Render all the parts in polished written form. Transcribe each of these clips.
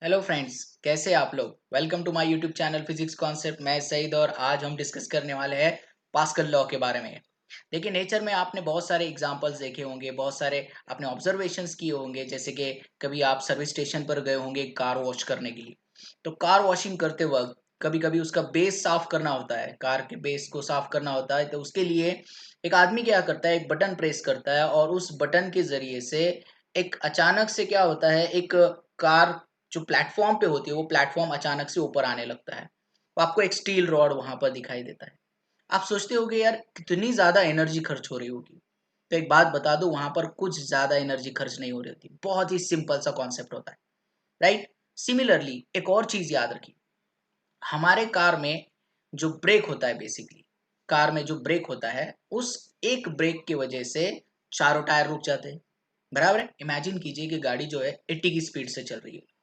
Hello friends, कैसे आप लोग। Welcome to my YouTube channel physics concept. मैं सईद और आज हम डिस्कस करने वाले हैं पास्कल लॉ के बारे में। देखिए, नेचर में आपने बहुत सारे एग्जांपल्स देखे होंगे, बहुत सारे आपने ऑब्जर्वेशंस किए होंगे। जैसे कि कभी आप सर्विस स्टेशन पर गए होंगे कार वॉश करने के लिए। तो कार वॉशिंग करते वक्त कभी कभी उसका बेस साफ करना होता है, कार के बेस को साफ करना होता है। तो उसके लिए एक आदमी क्या करता है, एक बटन प्रेस करता है और उस बटन के जरिए से एक अचानक से क्या होता है, एक कार जो प्लेटफॉर्म पे होती है वो प्लेटफॉर्म अचानक से ऊपर आने लगता है। तो आपको एक स्टील रॉड वहां पर दिखाई देता है। आप सोचते होगे यार कितनी ज्यादा एनर्जी खर्च हो रही होगी। तो एक बात बता दूं, वहां पर कुछ ज्यादा एनर्जी खर्च नहीं हो रही होती। बहुत ही सिंपल सा कॉन्सेप्ट होता है, राइट। सिमिलरली एक और चीज याद रखिए, हमारे कार में जो ब्रेक होता है, बेसिकली कार में जो ब्रेक होता है, उस एक ब्रेक की वजह से चारों टायर रुक जाते हैं। बराबर है। इमेजिन कीजिए कि गाड़ी जो है 80 की स्पीड से चल रही है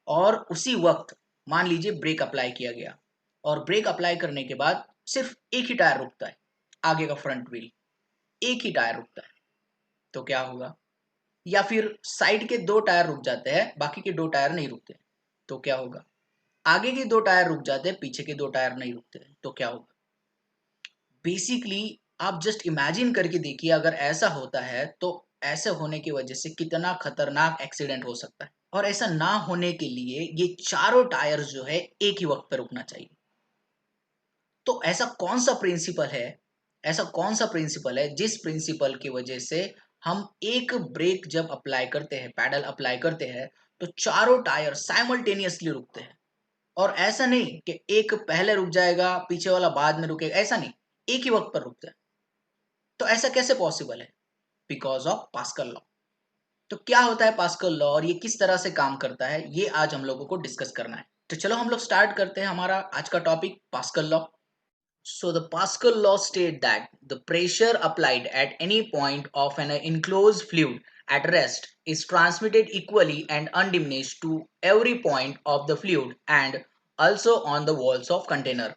और उसी वक्त मान लीजिए ब्रेक अप्लाई किया गया और ब्रेक अप्लाई करने के बाद सिर्फ एक ही टायर रुकता है, आगे का फ्रंट व्हील, एक ही टायर रुकता है। तो क्या होगा? या फिर साइड के दो टायर रुक जाते हैं, बाकी के दो टायर नहीं रुकते। तो क्या होगा? आगे के दो टायर रुक जाते हैं, पीछे के दो टायर नहीं रुकते। तो क्या होगा? बेसिकली आप जस्ट इमेजिन करके देखिए, अगर ऐसा होता है तो ऐसे होने की वजह से कितना खतरनाक एक्सीडेंट हो सकता है। और ऐसा ना होने के लिए ये चारों टायर्स जो है एक ही वक्त पर रुकना चाहिए। तो ऐसा कौन सा प्रिंसिपल है जिस प्रिंसिपल की वजह से हम एक ब्रेक जब अप्लाई करते हैं, पैडल अप्लाई करते हैं, तो चारों टायर साइमल्टेनियसली रुकते हैं। और ऐसा नहीं कि एक पहले रुक जाएगा, पीछे वाला बाद में रुकेगा, ऐसा नहीं, एक ही वक्त पर रुकता है। तो ऐसा कैसे पॉसिबल है? Because of pascal law. तो क्या होता है पास्कल लॉ और ये किस तरह से काम करता है, ये आज हम लोगों को डिस्कस करना है। तो चलो हम लोग स्टार्ट करते हैं हमारा आज का topic, pascal law. So the Pascal law states that the pressure applied at any point of an enclosed fluid at rest is transmitted equally and undiminished to every point of the fluid and also on the walls of container.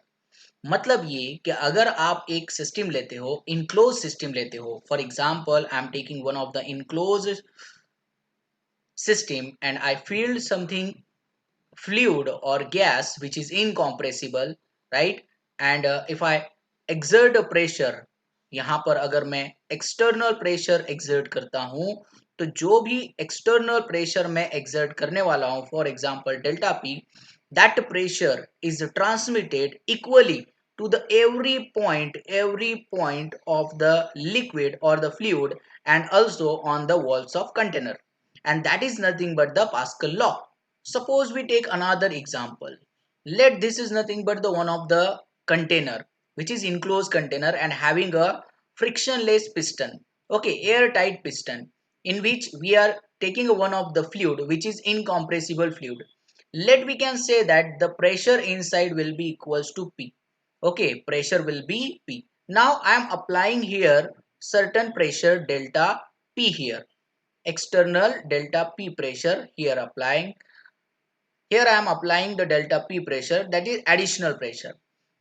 मतलब ये कि अगर आप एक system लेते हो, enclose system लेते हो, for example I am taking one of the enclose system and I feel something fluid or gas which is incompressible, right? And if I exert a pressure, यहाँ पर अगर मैं एक्सटर्नल प्रेशर exert करता हूँ, तो जो भी एक्सटर्नल प्रेशर मैं exert करने वाला हूँ, for example delta P, that pressure is transmitted equally to the every point of the liquid or the fluid and also on the walls of container, and that is nothing but the Pascal law. Suppose we take another example. Let this is nothing but the one of the container which is enclosed container and having a frictionless piston. Okay, airtight piston in which we are taking one of the fluid which is incompressible fluid. Let we can say that the pressure inside will be equals to P. Okay, pressure will be P. Now I am applying here certain pressure delta P here, external delta P pressure here applying. Here I am applying the delta P pressure, that is additional pressure.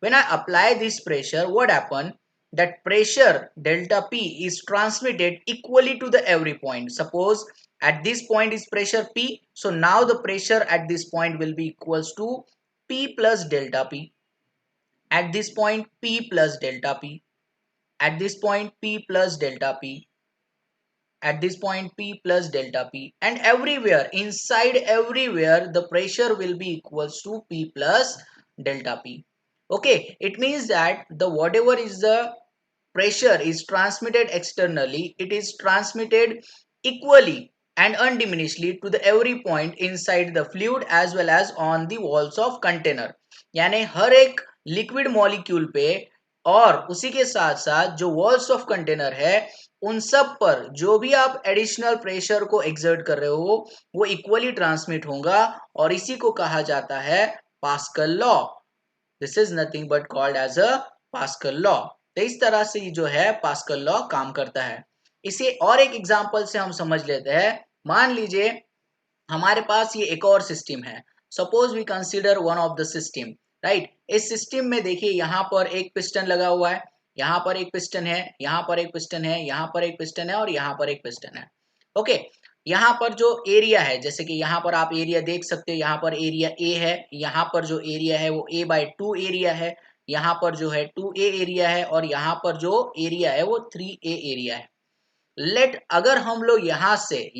When I apply this pressure, what happen? That pressure delta P is transmitted equally to the every point. Suppose at this point is pressure P, so now the pressure at this point will be equals to P plus delta P. At this point P plus delta P. At this point P plus delta P. At this point P plus delta P, and everywhere inside everywhere the pressure will be equals to P plus delta P. Okay, it means that the whatever is the pressure is transmitted externally, it is transmitted equally and undiminishedly to the every point inside the fluid as well as on the walls of container. यानी हर एक liquid molecule पे और उसी के साथ साथ जो walls of container है उन सब पर जो भी आप एडिशनल प्रेशर को एक्सर्ट कर रहे हो वो इक्वली ट्रांसमिट होगा, और इसी को कहा जाता है Pascal law. This is nothing but called as a Pascal law. तो इस तरह से जो है पास्कल लॉ काम करता है। इसे और एक एग्जांपल से हम समझ लेते हैं। मान लीजिए हमारे पास ये एक और सिस्टम है। Suppose we consider one of the system, right. इस सिस्टम में देखिए यहाँ पर एक पिस्टन लगा हुआ है, यहाँ पर एक पिस्टन है, यहाँ पर एक पिस्टन है, यहाँ पर एक पिस्टन है और यहाँ पर एक पिस्टन है। ओके, यहाँ पर जो एरिया है, जैसे कि यहाँ पर आप एरिया देख सकते हो, यहाँ पर एरिया ए है, यहाँ पर जो एरिया है वो A/2 एरिया है, यहाँ पर जो है 2A एरिया है, और यहाँ पर जो एरिया है वो 3A एरिया है। लेट अगर हम लोग यहाँ से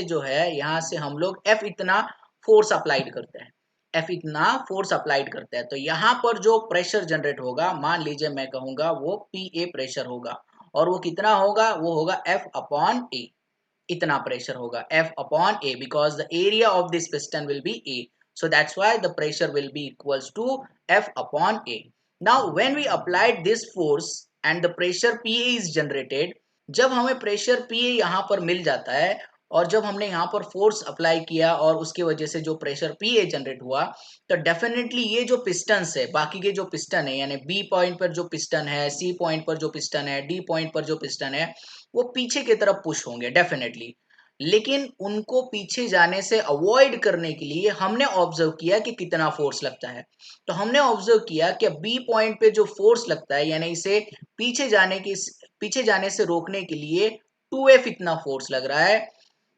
जो है, यहाँ से हम लोग F इतना फोर्स अप्लाइड करते हैं, F इतना फोर्स अप्लाइड करते हैं, तो यहाँ पर जो प्रेशर जनरेट होगा, मान लीजिए मैं कहूंगा वो PA प्रेशर होगा, और वो कितना होगा, वो होगा F/A, इतना प्रेशर होगा F/A, because the area of this piston will be A, so that's why the pressure will be equals to F/A. Now when we applied this force and the pressure PA is generated, जब हमें pressure PA यहाँ पर मिल जाता है और जब हमने यहाँ पर फोर्स अप्लाई किया और उसकी वजह से जो प्रेशर PA जनरेट हुआ, तो डेफिनेटली ये जो पिस्टन्स है, बाकी के जो पिस्टन है, यानी B पॉइंट पर जो पिस्टन है, C पॉइंट पर जो पिस्टन है, D पॉइंट पर जो पिस्टन है, वो पीछे की तरफ पुश होंगे डेफिनेटली। लेकिन उनको पीछे जाने से अवॉइड करने के लिए हमने ऑब्जर्व किया कि कितना फोर्स लगता है। तो हमने ऑब्जर्व किया कि बी पॉइंट पे जो फोर्स लगता है, यानी इसे पीछे जाने से रोकने के लिए 2F इतना फोर्स लग रहा है,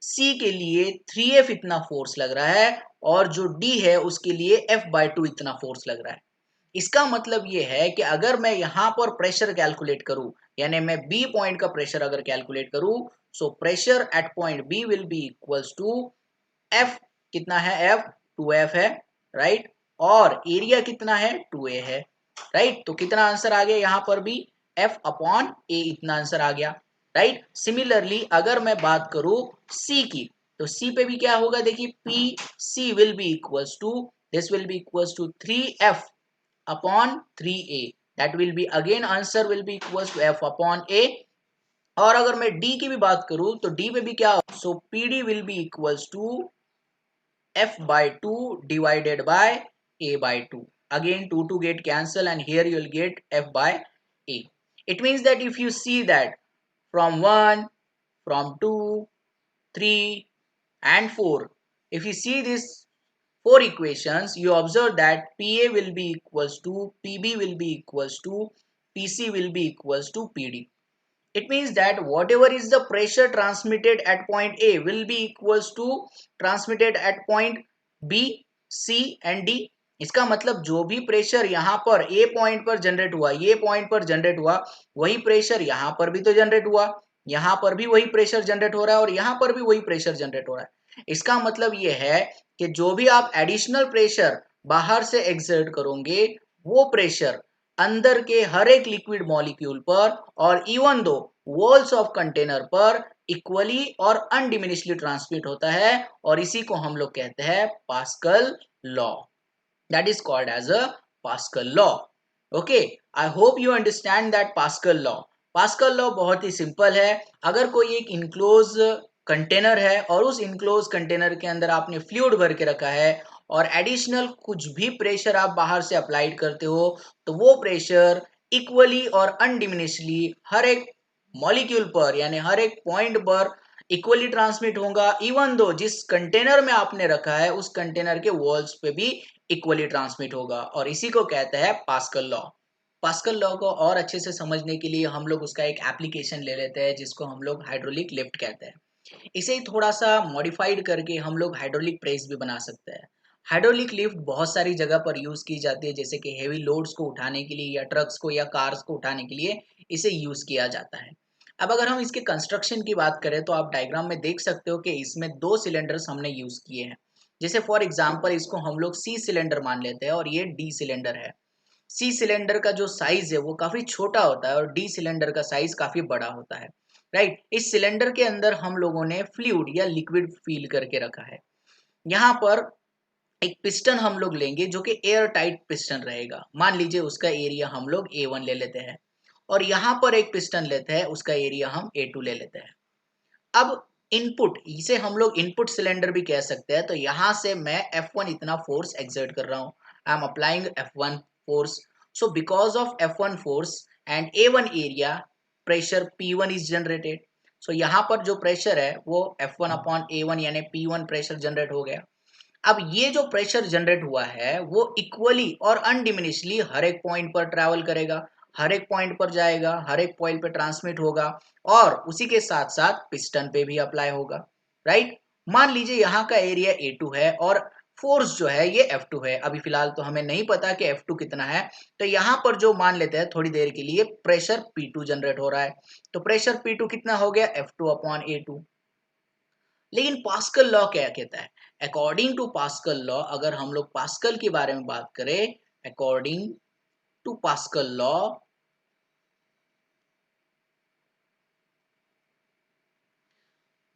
सी के लिए 3F इतना फोर्स लग रहा है, और जो डी है उसके लिए F/2 इतना फोर्स लग रहा है। इसका मतलब ये है कि अगर मैं यहां पर प्रेशर कैलकुलेट करूं, यानी मैं बी पॉइंट का प्रेशर अगर कैलकुलेट करूं, so pressure at point B will be equals to F, कितना है एफ, 2F है, राइट, और एरिया कितना है 2A है, राइट। तो कितना आंसर आ गया यहाँ पर भी, F/A इतना आंसर आ गया, राइट। सिमिलरली अगर मैं बात करूं C की, तो C पे भी क्या होगा, देखिए PC will be equals to, this will be equals to 3F/3A, that will be again answer will be equals to F/A। और अगर मैं D की भी बात करूं तो D पे भी क्या, सो PD will be equals to F/2 divided by A/2, again 2 get cancel and here you will get F/A। It means that if you see that from 1, from 2, 3 and 4, if you see this four equations, you observe that PA will be equals to PB will be equals to PC will be equals to PD. It means that whatever is the pressure transmitted at point A will be equals to transmitted at point B, C and D. इसका मतलब जो भी pressure यहाँ पर A point पर generate हुआ, ये point पर जनरेट हुआ, वही प्रेशर यहाँ पर भी तो जनरेट हुआ, यहाँ पर भी वही प्रेशर जनरेट हो रहा है और यहाँ पर भी वही प्रेशर जनरेट हो रहा है। इसका मतलब ये है कि जो भी आप एडिशनल प्रेशर बाहर से एक्सर्ट करोगे, वो प्रेशर अंदर के हर एक लिक्विड मॉलिक्यूल पर और even though walls of container पर इक्वली और अनडिमिनिशली ट्रांसमिट होता है, और इसी को हम लोग कहते हैं Pascal law, that is called as a Pascal law. Okay, I hope you understand that Pascal law. Pascal law बहुत ही सिंपल है। अगर कोई एक इनक्लोज कंटेनर है और उस इनक्लोज कंटेनर के अंदर आपने फ्लूइड भर के रखा है और एडिशनल कुछ भी प्रेशर आप बाहर से अप्लाइड करते हो, तो वो प्रेशर इक्वली और अनडिमिनिशली हर एक मॉलिक्यूल पर, यानी हर एक पॉइंट पर इक्वली ट्रांसमिट होगा, इवन दो जिस कंटेनर में आपने रखा है उस कंटेनर के वॉल्स पे भी इक्वली ट्रांसमिट होगा, और इसी को कहते हैं पास्कल लॉ। पास्कल लॉ को और अच्छे से समझने के लिए हम लोग उसका एक एप्लीकेशन ले लेते हैं जिसको हम लोग हाइड्रोलिक लिफ्ट कहते हैं। इसे ही थोड़ा सा मॉडिफाइड करके हम लोग हाइड्रोलिक प्रेस भी बना सकते हैं। हाइड्रोलिक लिफ्ट बहुत सारी जगह पर यूज की जाती है, जैसे कि हेवी लोड्स को उठाने के लिए या ट्रक्स को या कार्स को उठाने के लिए इसे यूज किया जाता है। अब अगर हम इसके कंस्ट्रक्शन की बात करें तो आप डायग्राम में देख सकते हो कि इसमें दो सिलेंडर्स हमने यूज किए हैं। जैसे फॉर एग्जाम्पल इसको हम लोग सी सिलेंडर मान लेते हैं और ये डी सिलेंडर है। सी सिलेंडर का जो साइज है वो काफी छोटा होता है और डी सिलेंडर का साइज काफी बड़ा होता है, राइट। इस सिलेंडर के अंदर हम लोगों ने फ्लूइड या लिक्विड फील करके रखा है। यहाँ पर एक पिस्टन हम लोग लेंगे जो कि एयर टाइट पिस्टन रहेगा, मान लीजिए उसका एरिया हम लोग A1 ले लेते हैं, और यहाँ पर एक पिस्टन लेते हैं, उसका एरिया हम A2 ले लेते हैं। अब इनपुट, इसे हम लोग इनपुट सिलेंडर भी कह सकते हैं, तो यहाँ से मैं F1 इतना फोर्स एक्सर्ट कर रहा हूँ, I am applying F1 force. So because of F1 force and A1 area, pressure P1 is generated. So यहाँ पर जो प्रेशर है वो F1/A1 यानी P1 प्रेशर जनरेट हो गया। अब ये जो प्रेशर जनरेट हुआ है वो इक्वली और अनडिमिनिशली हर एक पॉइंट पर ट्रैवल करेगा, हर एक पॉइंट पर जाएगा, हर एक पॉइंट पर ट्रांसमिट होगा, और उसी के साथ साथ पिस्टन पे भी अप्लाई होगा। राइट। मान लीजिए यहाँ का एरिया A2 है और फोर्स जो है ये F2 है। अभी फिलहाल तो हमें नहीं पता कि F2 कितना है, तो यहाँ पर जो मान लेते हैं थोड़ी देर के लिए प्रेशर P2 जनरेट हो रहा है। तो प्रेशर P2 कितना हो गया, F2 अपॉन A2। लेकिन पास्कल लॉ क्या कहता है? अकॉर्डिंग टू पास्कल लॉ, अगर हम लोग पास्कल के बारे में बात करें, according to Pascal law,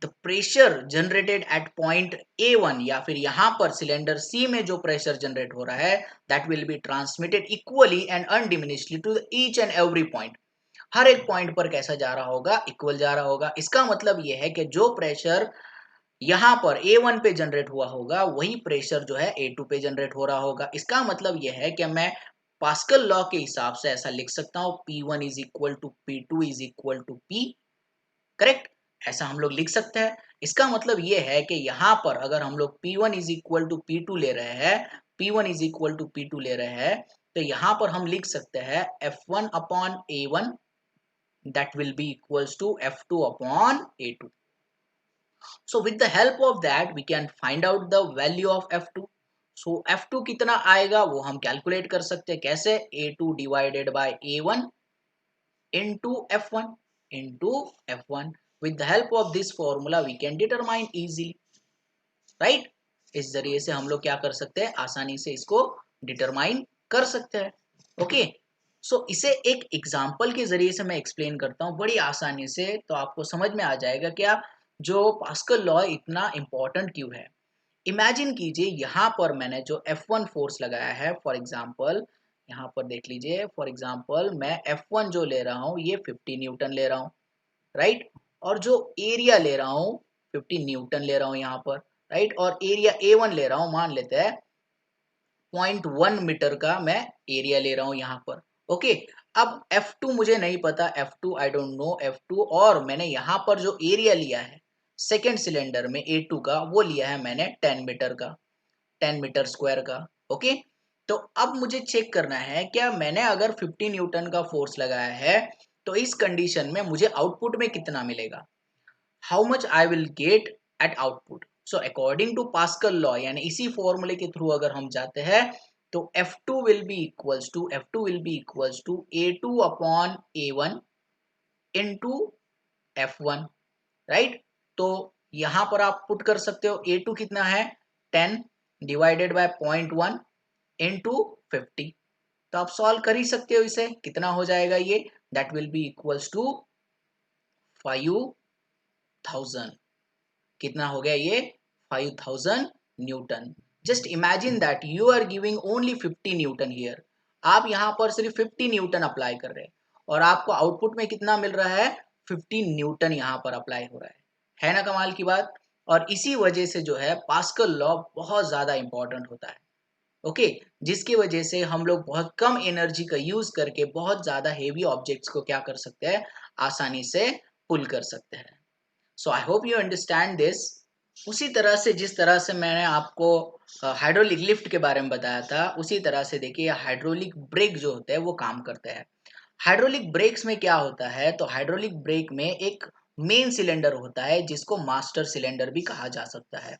the pressure generated at point A1 या फिर यहां पर सिलेंडर C में जो प्रेशर जनरेट हो रहा है, that will be transmitted equally and undiminishedly to each and every point. हर एक पॉइंट पर कैसा जा रहा होगा, इक्वल जा रहा होगा। इसका मतलब यह है कि जो प्रेशर यहाँ पर A1 पे जनरेट हुआ होगा वही प्रेशर जो है A2 पे जनरेट हो रहा होगा। इसका मतलब यह है कि मैं पास्कल लॉ के हिसाब से ऐसा लिख सकता हूं, P1 is equal to P2 is equal to P, correct. ऐसा हम लोग लिख सकते हैं। इसका मतलब ये है कि यहाँ पर अगर हम लोग P1 is equal to P2 ले रहे हैं, P1 is equal to P2 ले रहे हैं, तो यहाँ पर हम लिख सकते हैं F1 upon A1 that will be equals to F2 upon A2. So with the help of that we can find out the value of F2. So F2 कितना आएगा वो हम कैलकुलेट कर सकते हैं। कैसे? A2 divided by A1 into F1 into F1. With the help of this formula we can determine easily, right? इस जरिए से हम लोग क्या कर सकते हैं, आसानी से इसको डिटरमाइन कर सकते हैं। ओके, सो इसे एक एग्जांपल के जरिए से मैं एक्सप्लेन करता हूँ बड़ी आसानी से, तो आपको समझ में आ जाएगा क्या जो पास्कल लॉ इतना इंपॉर्टेंट क्यों है। इमेजिन कीजिए यहाँ पर मैंने जो F1 फोर्स लगाया है, फॉर एग्जांपल यहाँ पर देख लीजिए, फॉर एग्जांपल मैं F1 जो ले रहा हूँ ये 50 न्यूटन ले रहा हूँ, राइट। और जो एरिया ले रहा हूँ 50 न्यूटन ले रहा हूँ यहाँ पर, राइट। और एरिया A1 ले रहा हूँ, मान लेते हैं 0.1 मीटर का मैं एरिया ले रहा हूँ यहाँ पर। ओके, अब F2 मुझे नहीं पता, F2 I don't know F2, और मैंने यहाँ पर जो एरिया लिया है सेकेंड सिलेंडर में A2 का, वो लिया है मैंने 10 मीटर का, 10 मीटर स्क्वायर का। ओके, तो अब मुझे चेक करना है क्या मैंने अगर 50 न्यूटन का फोर्स लगाया है तो इस कंडीशन में मुझे आउटपुट में कितना मिलेगा, how much I will get at output. So according to Pascal law, यानी इसी फॉर्मूले के थ्रू अगर हम जाते हैं तो F2 will be equals to A2 upon A1 into F1, right. तो यहां पर आप पुट कर सकते हो A2 कितना है 10 डिवाइडेड बाय 0.1 इनटू 50। तो आप सॉल्व कर ही सकते हो इसे, कितना हो जाएगा ये, that will be equals to 5000। कितना हो गया ये, 5000 newton. Just imagine that you are giving only 50 newton here. आप यहां पर सिर्फ 50 न्यूटन अप्लाई कर रहे हैं और आपको आउटपुट में कितना मिल रहा है, 50 न्यूटन यहां पर अप्लाई हो रहा है ना कमाल की बात। और इसी वजह से जो है पास्कल लॉ बहुत ज्यादा इंपॉर्टेंट होता है। ओके, जिसकी वजह से हम लोग बहुत कम एनर्जी का यूज करके बहुत ज्यादा हेवी ऑब्जेक्ट्स को क्या कर सकते हैं, आसानी से पुल कर सकते हैं। So I hope you understand this. उसी तरह से जिस तरह से मैंने आपको हाइड्रोलिक लिफ्ट के बारे में बताया था, उसी तरह से देखिए हाइड्रोलिक ब्रेक जो होते हैं वो काम करते हैं। हाइड्रोलिक ब्रेक्स में क्या होता है, तो हाइड्रोलिक ब्रेक में एक मेन सिलेंडर होता है जिसको मास्टर सिलेंडर भी कहा जा सकता है,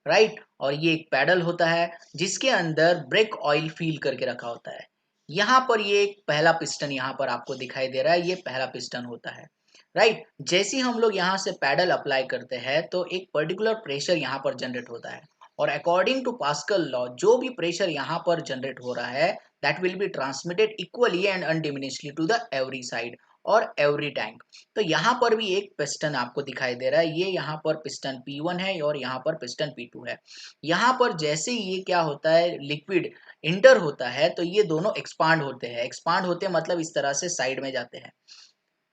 राइट। और ये एक पैडल होता है जिसके अंदर ब्रेक ऑयल फील करके रखा होता है। यहाँ पर ये एक पहला पिस्टन यहाँ पर आपको दिखाई दे रहा है, ये पहला पिस्टन होता है, राइट। जैसे ही हम लोग यहाँ से पैडल अप्लाई करते हैं तो एक पर्टिकुलर प्रेशर यहाँ पर जनरेट होता है, और अकॉर्डिंग टू पास्कल लॉ जो भी प्रेशर यहाँ पर जनरेट हो रहा है that will be transmitted equally and undiminishedly to the every side और एवरी टैंक। तो यहाँ पर भी एक पिस्टन आपको दिखाई दे रहा है, ये यहाँ पर पिस्टन P1 है और यहाँ पर पिस्टन P2 है। यहाँ पर जैसे ये क्या होता है, लिक्विड इंटर होता है तो ये दोनों एक्सपांड होते हैं। एक्सपांड होते मतलब इस तरह से साइड में जाते हैं।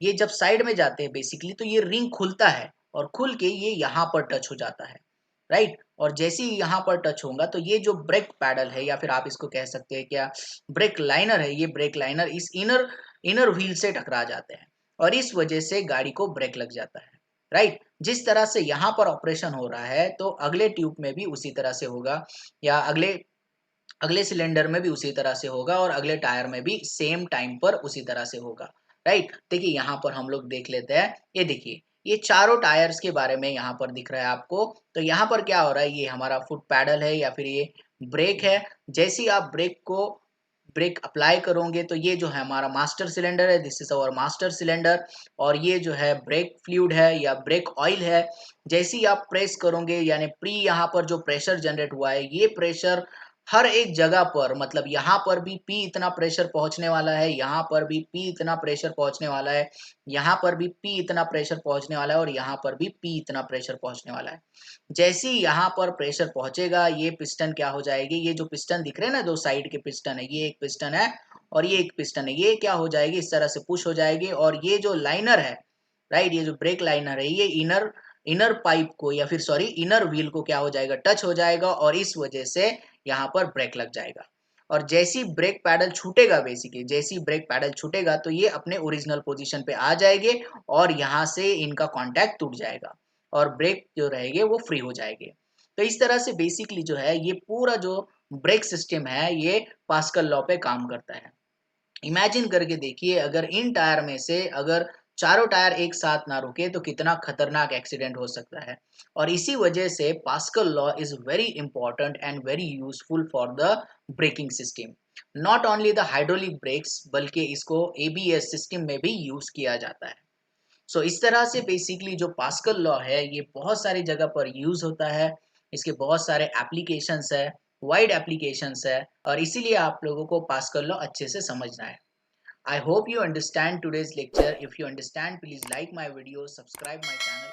ये जब साइड में जाते हैं बेसिकली तो ये रिंग खुलता है और खुल के ये यहाँ पर टच हो जाता है, राइट। और जैसे ही यहाँ पर टच होगा तो ये जो ब्रेक पैडल है या फिर आप इसको कह सकते हैं क्या ब्रेक लाइनर है, ये ब्रेक लाइनर इस इनर इनर व्हील से टकरा जाते हैं और इस वजह से गाड़ी को ब्रेक लग जाता है, राइट। जिस तरह से यहाँ पर ऑपरेशन हो रहा है तो अगले ट्यूब में भी उसी तरह से होगा, या अगले अगले सिलेंडर में भी उसी तरह से होगा और अगले टायर में भी सेम टाइम पर उसी तरह से होगा, राइट। देखिए यहाँ पर हम लोग देख लेते हैं, ये देखिए ये चारों टायर्स के बारे में यहाँ पर दिख रहा है आपको। तो यहाँ पर क्या हो रहा है, ये हमारा फुट पैडल है या फिर ये ब्रेक है। जैसे ही आप ब्रेक अप्लाई करोगे तो ये जो है हमारा मास्टर सिलेंडर है, this is our master cylinder. और ये जो है ब्रेक फ्लूइड है या ब्रेक ऑयल है। जैसे ही आप प्रेस करोगे यानी यहाँ पर जो प्रेशर जनरेट हुआ है, ये प्रेशर हर एक जगह पर, मतलब यहाँ पर भी P इतना प्रेशर पहुंचने वाला है, यहाँ पर भी P इतना प्रेशर पहुंचने वाला है, यहाँ पर भी P इतना प्रेशर पहुंचने वाला है और यहाँ पर भी P इतना प्रेशर पहुंचने वाला है। जैसे ही यहाँ पर प्रेशर पहुंचेगा, ये पिस्टन क्या हो जाएगी, ये जो पिस्टन दिख रहे हैं ना, दो साइड के पिस्टन है, ये एक पिस्टन है और ये एक पिस्टन है, ये क्या हो जाएगी, इस तरह से पुश हो जाएगी। और ये जो लाइनर है, राइट, ये जो ब्रेक लाइनर है, ये इनर पाइप को या फिर सॉरी इनर व्हील को क्या हो जाएगा, टच हो जाएगा और इस वजह से यहाँ पर ब्रेक लग जाएगा। और जैसी ब्रेक पैडल छूटेगा, बेसिकली जैसी ब्रेक पैडल छूटेगा तो ये अपने ओरिजिनल पोजीशन पे आ जाएंगे और यहाँ से इनका कांटेक्ट टूट जाएगा और ब्रेक जो रहेंगे वो फ्री हो जाएंगे। तो इस तरह से बेसिकली जो है ये पूरा जो ब्रेक सिस्टम है ये पास्कल लॉ पे काम करता है। इमेजिन करके देखिए, अगर इन टायर में से अगर चारों टायर एक साथ ना रुके तो कितना खतरनाक एक्सीडेंट हो सकता है। और इसी वजह से pascal law is very important and very useful for the braking system. Not only the hydraulic breaks बल्कि इसको एबीएस सिस्टम में भी यूज किया जाता है। सो इस तरह से बेसिकली जो पास्कल लॉ है ये बहुत सारी जगह पर यूज होता है। इसके बहुत सारे एप्लीकेशंस है, वाइड एप्लीकेशंस है और इसीलिए आप लोगों को पास्कल लॉ अच्छे से समझना है। I hope you understand today's lecture. If you understand, please like my video, subscribe my channel.